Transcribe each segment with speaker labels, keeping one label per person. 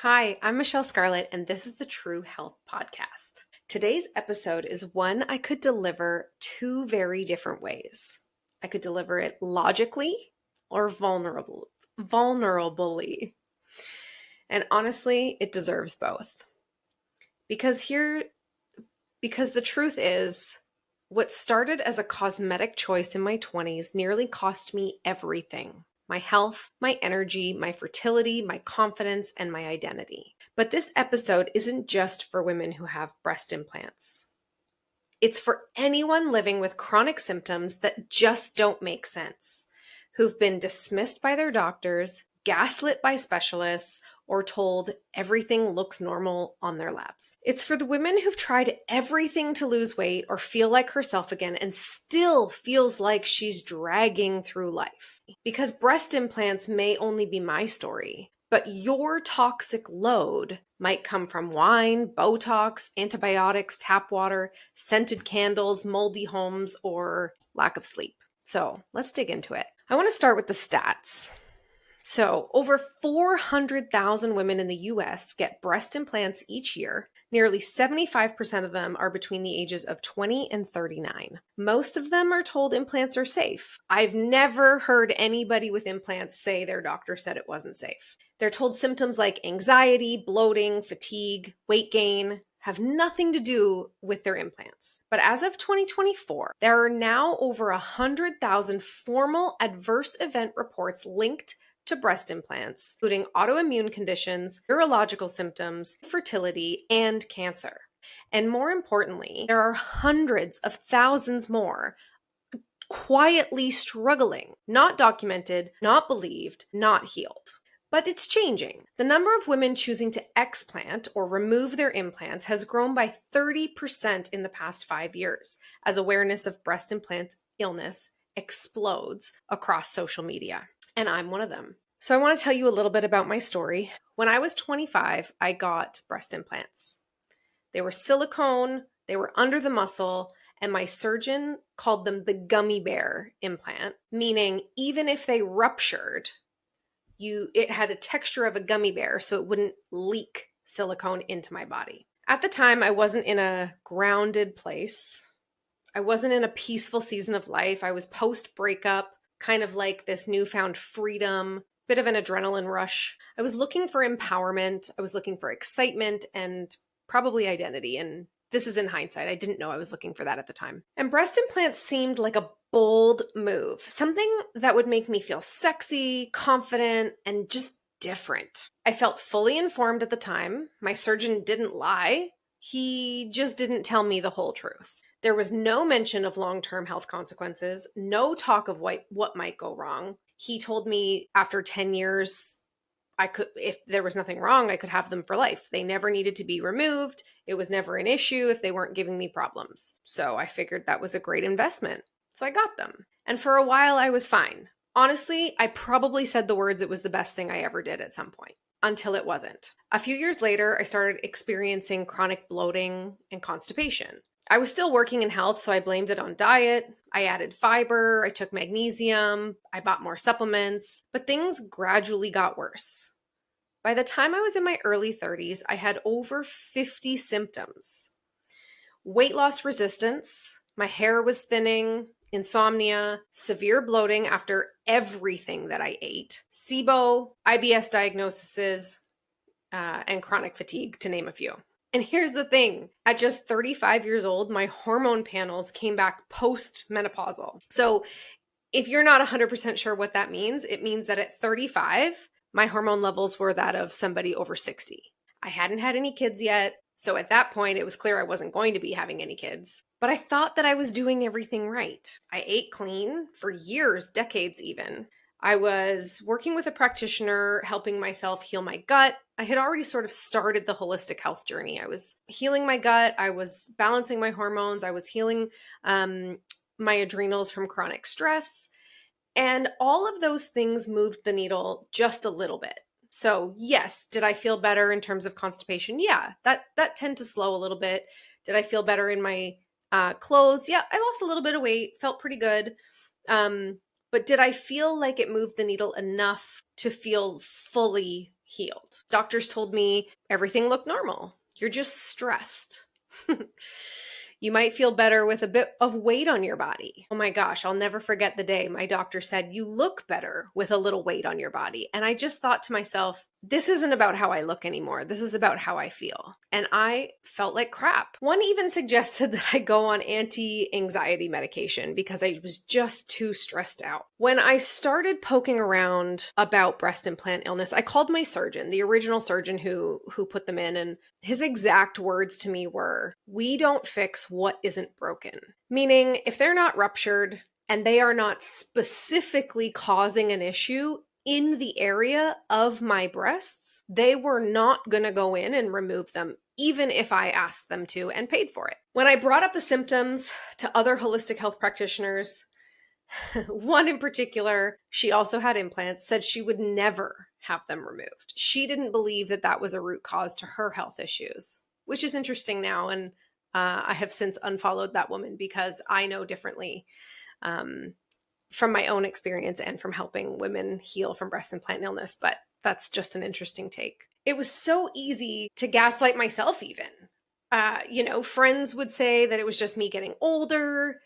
Speaker 1: Hi, I'm Michelle Scarlett, and this is the True Health Podcast. Today's episode is one I could deliver two very different ways. I could deliver it logically or vulnerably. And honestly, it deserves both. Because the truth is, what started as a cosmetic choice in my 20s nearly cost me everything. My health, my energy, my fertility, my confidence, and my identity. But this episode isn't just for women who have breast implants. It's for anyone living with chronic symptoms that just don't make sense, who've been dismissed by their doctors, gaslit by specialists, or told everything looks normal on their labs. It's for the women who've tried everything to lose weight or feel like herself again and still feels like she's dragging through life. Because breast implants may only be my story, but your toxic load might come from wine, Botox, antibiotics, tap water, scented candles, moldy homes, or lack of sleep. So let's dig into it. I want to start with the stats. So, over 400,000 women in the US get breast implants each year. Nearly 75% of them are between the ages of 20 and 39. Most of them are told implants are safe. I've never heard anybody with implants say their doctor said it wasn't safe. They're told symptoms like anxiety, bloating, fatigue, weight gain have nothing to do with their implants. But as of 2024, there are now over 100,000 formal adverse event reports linked to breast implants, including autoimmune conditions, neurological symptoms, fertility, and cancer. And more importantly, there are hundreds of thousands more quietly struggling, not documented, not believed, not healed. But it's changing. The number of women choosing to explant or remove their implants has grown by 30% in the past 5 years as awareness of breast implant illness explodes across social media. And I'm one of them. So I want to tell you a little bit about my story. When I was 25, I got breast implants. They were silicone, they were under the muscle, and my surgeon called them the gummy bear implant, meaning even if they ruptured, it had a texture of a gummy bear so it wouldn't leak silicone into my body. At the time, I wasn't in a grounded place. I wasn't in a peaceful season of life. I was post-breakup, kind of like this newfound freedom, bit of an adrenaline rush. I was looking for empowerment. I was looking for excitement and probably identity. And this is in hindsight. I didn't know I was looking for that at the time. And breast implants seemed like a bold move, something that would make me feel sexy, confident, and just different. I felt fully informed at the time. My surgeon didn't lie. He just didn't tell me the whole truth. There was no mention of long-term health consequences, no talk of what might go wrong. He told me after 10 years, if there was nothing wrong, I could have them for life. They never needed to be removed. It was never an issue if they weren't giving me problems. So I figured that was a great investment. So I got them. And for a while, I was fine. Honestly, I probably said the words it was the best thing I ever did at some point, until it wasn't. A few years later, I started experiencing chronic bloating and constipation. I was still working in health, so I blamed it on diet. I added fiber, I took magnesium, I bought more supplements, but things gradually got worse. By the time I was in my early 30s, I had over 50 symptoms. Weight loss resistance, my hair was thinning, insomnia, severe bloating after everything that I ate, SIBO, IBS diagnoses, and chronic fatigue, to name a few. And here's the thing, at just 35 years old, my hormone panels came back post-menopausal. So if you're not 100% sure what that means, it means that at 35, my hormone levels were that of somebody over 60. I hadn't had any kids yet, so at that point, it was clear I wasn't going to be having any kids. But I thought that I was doing everything right. I ate clean for years, decades even. I was working with a practitioner, helping myself heal my gut. I had already sort of started the holistic health journey. I was healing my gut. I was balancing my hormones. I was healing my adrenals from chronic stress. And all of those things moved the needle just a little bit. So yes, did I feel better in terms of constipation? Yeah, that tended to slow a little bit. Did I feel better in my clothes? Yeah, I lost a little bit of weight, felt pretty good. But did I feel like it moved the needle enough to feel fully healed. Doctors told me everything looked normal. You're just stressed. You might feel better with a bit of weight on your body. Oh my gosh, I'll never forget the day my doctor said, you look better with a little weight on your body. And I just thought to myself, this isn't about how I look anymore. This is about how I feel. And I felt like crap. One even suggested that I go on anti-anxiety medication because I was just too stressed out. When I started poking around about breast implant illness, I called my surgeon, the original surgeon who put them in, and his exact words to me were, we don't fix what isn't broken. Meaning, if they're not ruptured and they are not specifically causing an issue in the area of my breasts, they were not going to go in and remove them, even if I asked them to and paid for it. When I brought up the symptoms to other holistic health practitioners, one in particular, she also had implants, said she would never have them removed. She didn't believe that that was a root cause to her health issues, which is interesting now. And I have since unfollowed that woman because I know differently from my own experience and from helping women heal from breast implant illness. But that's just an interesting take. It was so easy to gaslight myself even. Friends would say that it was just me getting older.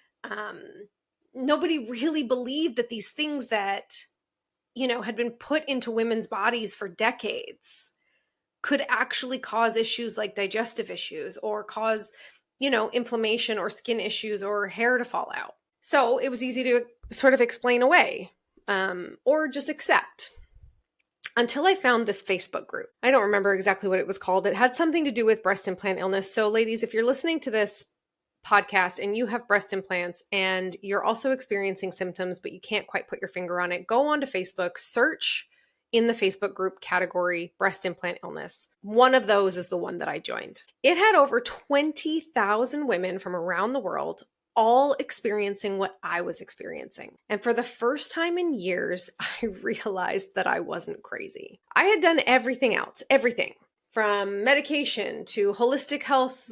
Speaker 1: Nobody really believed that these things that, had been put into women's bodies for decades could actually cause issues like digestive issues or cause, inflammation or skin issues or hair to fall out. So it was easy to sort of explain away or just accept until I found this Facebook group. I don't remember exactly what it was called. It had something to do with breast implant illness. So ladies, if you're listening to this podcast and you have breast implants and you're also experiencing symptoms, but you can't quite put your finger on it, go onto Facebook, search in the Facebook group category, breast implant illness. One of those is the one that I joined. It had over 20,000 women from around the world all experiencing what I was experiencing. And for the first time in years, I realized that I wasn't crazy. I had done everything else, everything. From medication to holistic health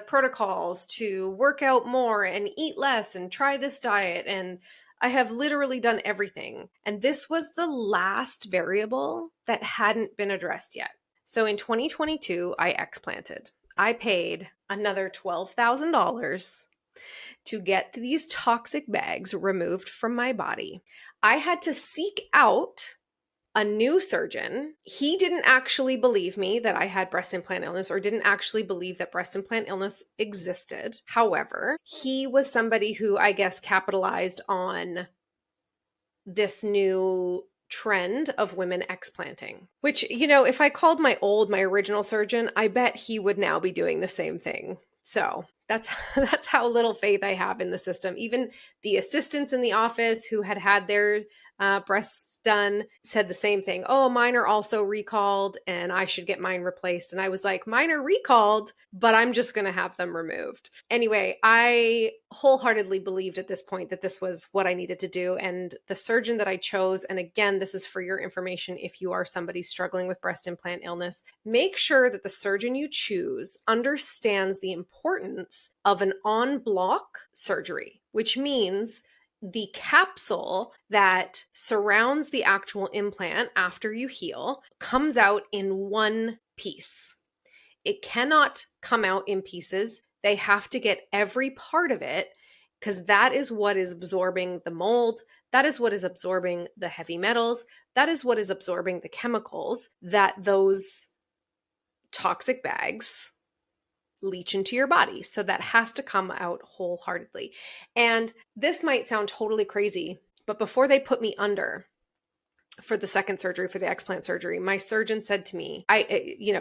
Speaker 1: protocols to work out more and eat less and try this diet. And I have literally done everything. And this was the last variable that hadn't been addressed yet. So in 2022, I explanted. I paid another $12,000 to get these toxic bags removed from my body. I had to seek out a new surgeon. He didn't actually believe me that I had breast implant illness or didn't actually believe that breast implant illness existed. However, he was somebody who I guess capitalized on this new trend of women explanting, which, if I called my original surgeon, I bet he would now be doing the same thing. So that's how little faith I have in the system. Even the assistants in the office who had their breasts done said the same thing. Oh, mine are also recalled and I should get mine replaced. And I was like, mine are recalled, but I'm just going to have them removed. Anyway, I wholeheartedly believed at this point that this was what I needed to do. And the surgeon that I chose, and again, this is for your information if you are somebody struggling with breast implant illness, make sure that the surgeon you choose understands the importance of an en-bloc surgery, which means the capsule that surrounds the actual implant after you heal comes out in one piece. It cannot come out in pieces. They have to get every part of it because that is what is absorbing the mold. That is what is absorbing the heavy metals. That is what is absorbing the chemicals that those toxic bags leach into your body. So that has to come out wholeheartedly. And this might sound totally crazy, but before they put me under for the second surgery, for the explant surgery, my surgeon said to me,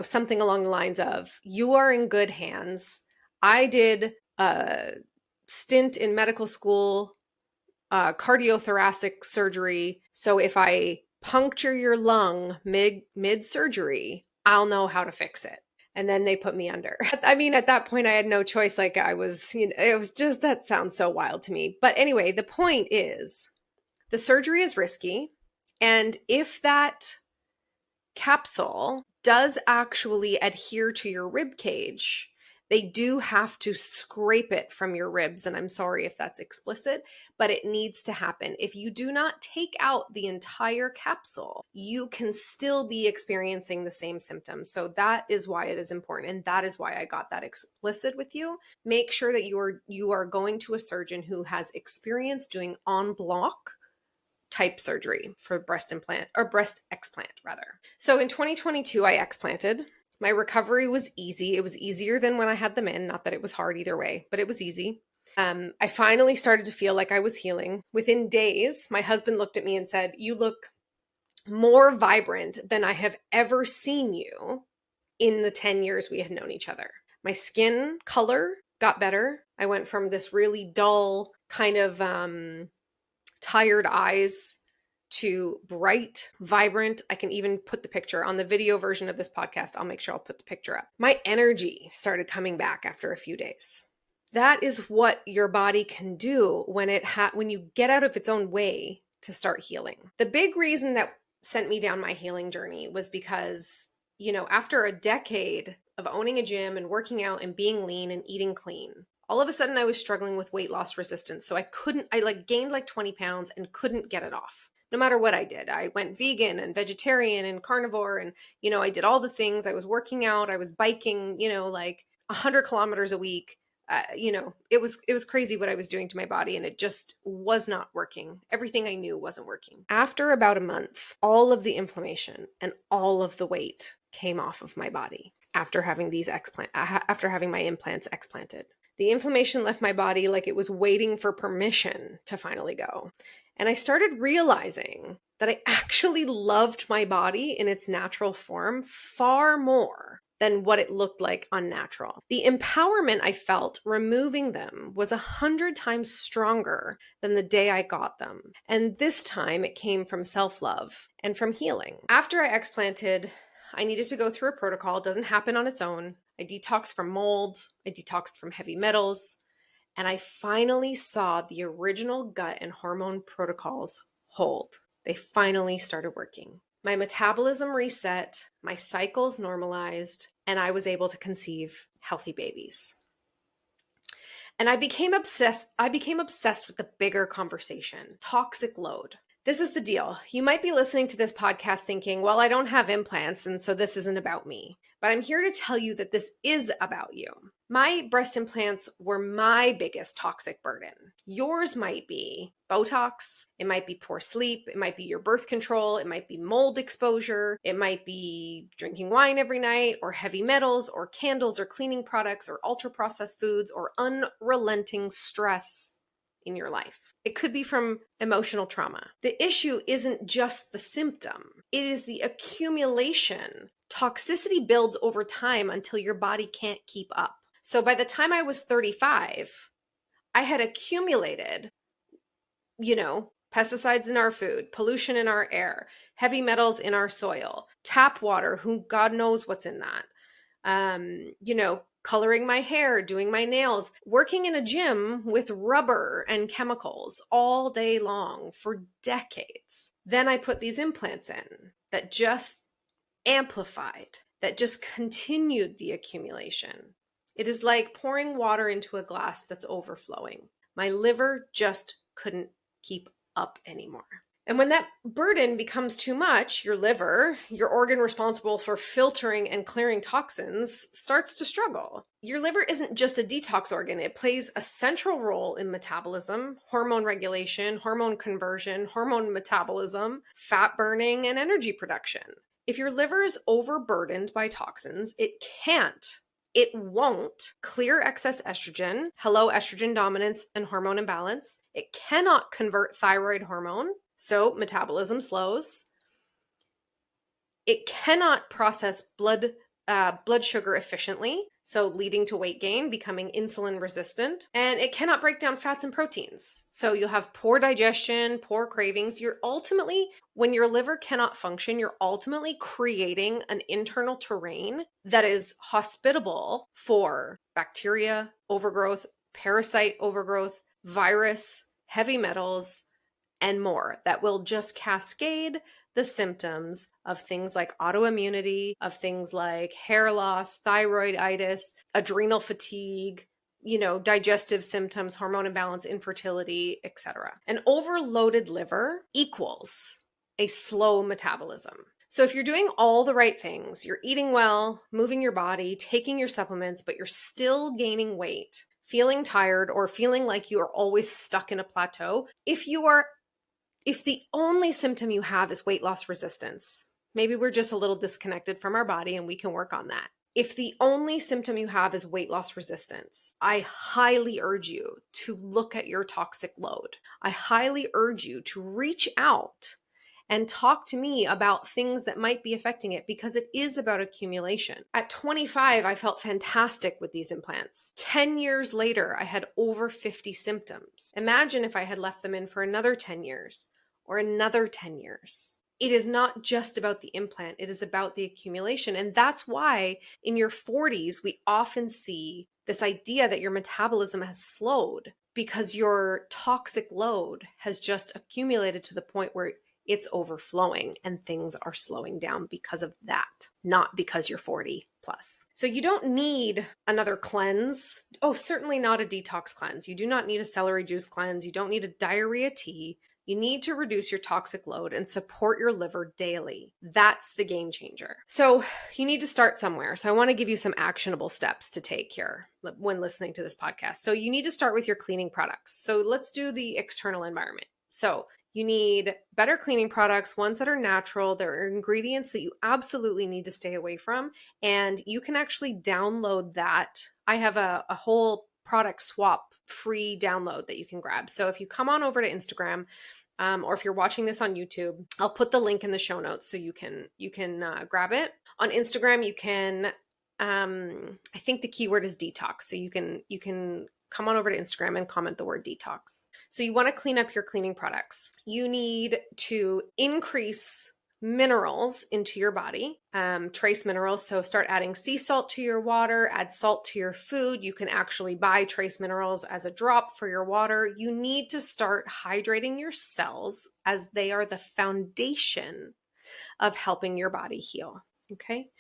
Speaker 1: something along the lines of, you are in good hands. I did a stint in medical school, cardiothoracic surgery. So if I puncture your lung mid-surgery, I'll know how to fix it. And then they put me under. I mean, at that point, I had no choice. Like I was, it was just, that sounds so wild to me. But anyway, the point is the surgery is risky. And if that capsule does actually adhere to your rib cage, They do have to scrape it from your ribs, and I'm sorry if that's explicit, but it needs to happen. If you do not take out the entire capsule, you can still be experiencing the same symptoms. So that is why it is important, and that is why I got that explicit with you. Make sure that you are going to a surgeon who has experience doing en bloc type surgery for breast implant, or breast explant rather. So in 2022, I explanted. My recovery was easy. It was easier than when I had them in. Not that it was hard either way, but it was easy. I finally started to feel like I was healing. Within days, my husband looked at me and said, "You look more vibrant than I have ever seen you in the 10 years we had known each other." My skin color got better. I went from this really dull kind of tired eyes to bright, vibrant. I can even put the picture on the video version of this podcast. I'll make sure I'll put the picture up. My energy started coming back after a few days. That is what your body can do when you get out of its own way to start healing. The big reason that sent me down my healing journey was because, after a decade of owning a gym and working out and being lean and eating clean, all of a sudden I was struggling with weight loss resistance. So I gained like 20 pounds and couldn't get it off. No matter what I did. I went vegan and vegetarian and carnivore, and, I did all the things. I was working out. I was biking, like 100 kilometers a week. It was crazy what I was doing to my body, and it just was not working. Everything I knew wasn't working. After about a month, all of the inflammation and all of the weight came off of my body after having my implants explanted. The inflammation left my body like it was waiting for permission to finally go. And I started realizing that I actually loved my body in its natural form far more than what it looked like unnatural. The empowerment I felt removing them was 100 times stronger than the day I got them. And this time it came from self-love and from healing. After I explanted, I needed to go through a protocol. It doesn't happen on its own. I detoxed from mold. I detoxed from heavy metals. And I finally saw the original gut and hormone protocols hold. They finally started working. My metabolism reset, my cycles normalized, and I was able to conceive healthy babies. And I became obsessed with the bigger conversation, toxic load. This is the deal. You might be listening to this podcast thinking, well, I don't have implants, and so this isn't about me. But I'm here to tell you that this is about you. My breast implants were my biggest toxic burden. Yours might be Botox. It might be poor sleep. It might be your birth control. It might be mold exposure. It might be drinking wine every night, or heavy metals, or candles, or cleaning products, or ultra-processed foods, or unrelenting stress in your life. It could be from emotional trauma. The issue isn't just the symptom. It is the accumulation. Toxicity builds over time until your body can't keep up. So by the time I was 35, I had accumulated, pesticides in our food, pollution in our air, heavy metals in our soil, tap water, who God knows what's in that. Coloring my hair, doing my nails, working in a gym with rubber and chemicals all day long for decades. Then I put these implants in that just amplified, that just continued the accumulation. It is like pouring water into a glass that's overflowing. My liver just couldn't keep up anymore. And when that burden becomes too much, your liver, your organ responsible for filtering and clearing toxins, starts to struggle. Your liver isn't just a detox organ. It plays a central role in metabolism, hormone regulation, hormone conversion, hormone metabolism, fat burning, and energy production. If your liver is overburdened by toxins, it won't clear excess estrogen, hello estrogen dominance and hormone imbalance. It cannot convert thyroid hormone, so metabolism slows. It cannot process blood sugar efficiently, so leading to weight gain, becoming insulin resistant. And it cannot break down fats and proteins. So you'll have poor digestion, poor cravings. When your liver cannot function, you're ultimately creating an internal terrain that is hospitable for bacteria overgrowth, parasite overgrowth, virus, heavy metals, and more that will just cascade the symptoms of things like autoimmunity, of things like hair loss, thyroiditis, adrenal fatigue, digestive symptoms, hormone imbalance, infertility, etc. An overloaded liver equals a slow metabolism. So if you're doing all the right things, you're eating well, moving your body, taking your supplements, but you're still gaining weight, feeling tired, or feeling like you are always stuck in a plateau, if the only symptom you have is weight loss resistance, maybe we're just a little disconnected from our body and we can work on that. If the only symptom you have is weight loss resistance, I highly urge you to look at your toxic load. I highly urge you to reach out and talk to me about things that might be affecting it, because it is about accumulation. At 25, I felt fantastic with these implants. 10 years later, I had over 50 symptoms. Imagine if I had left them in for another 10 years or another 10 years. It is not just about the implant, it is about the accumulation. And that's why in your 40s, we often see this idea that your metabolism has slowed because your toxic load has just accumulated to the point where it's overflowing and things are slowing down because of that, not because you're 40 plus. So you don't need another cleanse. Oh, certainly not a detox cleanse. You do not need a celery juice cleanse. You don't need a diarrhea tea. You need to reduce your toxic load and support your liver daily. That's the game changer. So you need to start somewhere. So I want to give you some actionable steps to take here when listening to this podcast. So you need to start with your cleaning products. So let's do the external environment. So you need better cleaning products, ones that are natural. There are ingredients that you absolutely need to stay away from. And you can actually download that. I have a whole product swap free download that you can grab. So if you come on over to Instagram, or if you're watching this on YouTube, I'll put the link in the show notes so you can grab it. On Instagram, you can, I think the keyword is detox. So you can come on over to Instagram and comment the word detox. So you want to clean up your cleaning products. You need to increase minerals into your body, trace minerals. So start adding sea salt to your water, add salt to your food. You can actually buy trace minerals as a drop for your water. You need to start hydrating your cells, as they are the foundation of helping your body heal. Okay.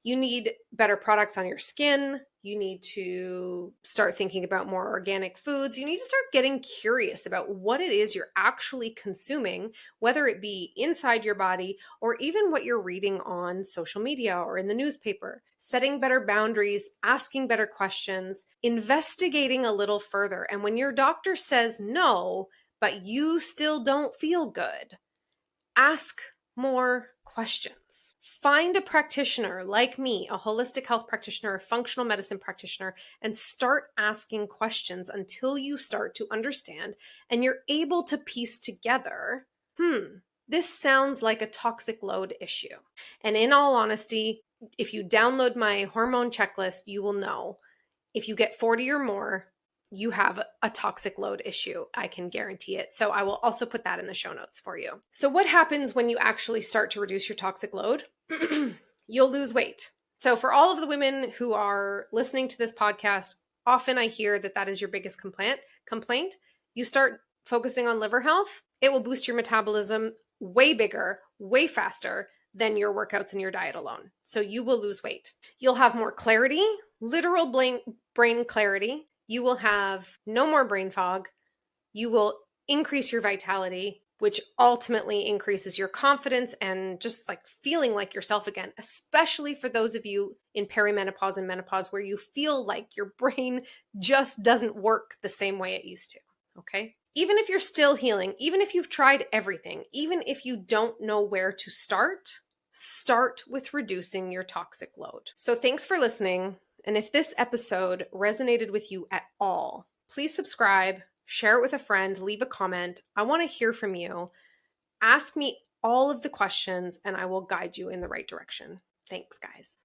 Speaker 1: You need better products on your skin. You need to start thinking about more organic foods. You need to start getting curious about what it is you're actually consuming, whether it be inside your body or even what you're reading on social media or in the newspaper. Setting better boundaries, asking better questions, investigating a little further. And when your doctor says no, but you still don't feel good, ask more questions. Find a practitioner like me, a holistic health practitioner, a functional medicine practitioner, and start asking questions until you start to understand and you're able to piece together, this sounds like a toxic load issue. And in all honesty, if you download my hormone checklist, you will know if you get 40 or more, you have a toxic load issue. I can guarantee it. So I will also put that in the show notes for you. So what happens when you actually start to reduce your toxic load? You'll lose weight. So for all of the women who are listening to this podcast, often I hear that is your biggest complaint. You start focusing on liver health, it will boost your metabolism way bigger, way faster than your workouts and your diet alone. So you will lose weight. You'll have more clarity, literal brain clarity. You will have no more brain fog. You will increase your vitality, which ultimately increases your confidence and just like feeling like yourself again, especially for those of you in perimenopause and menopause where you feel like your brain just doesn't work the same way it used to. Okay. Even if you're still healing, even if you've tried everything, even if you don't know where to start with reducing your toxic load. So thanks for listening. And if this episode resonated with you at all, please subscribe, share it with a friend, leave a comment. I want to hear from you. Ask me all of the questions and I will guide you in the right direction. Thanks, guys.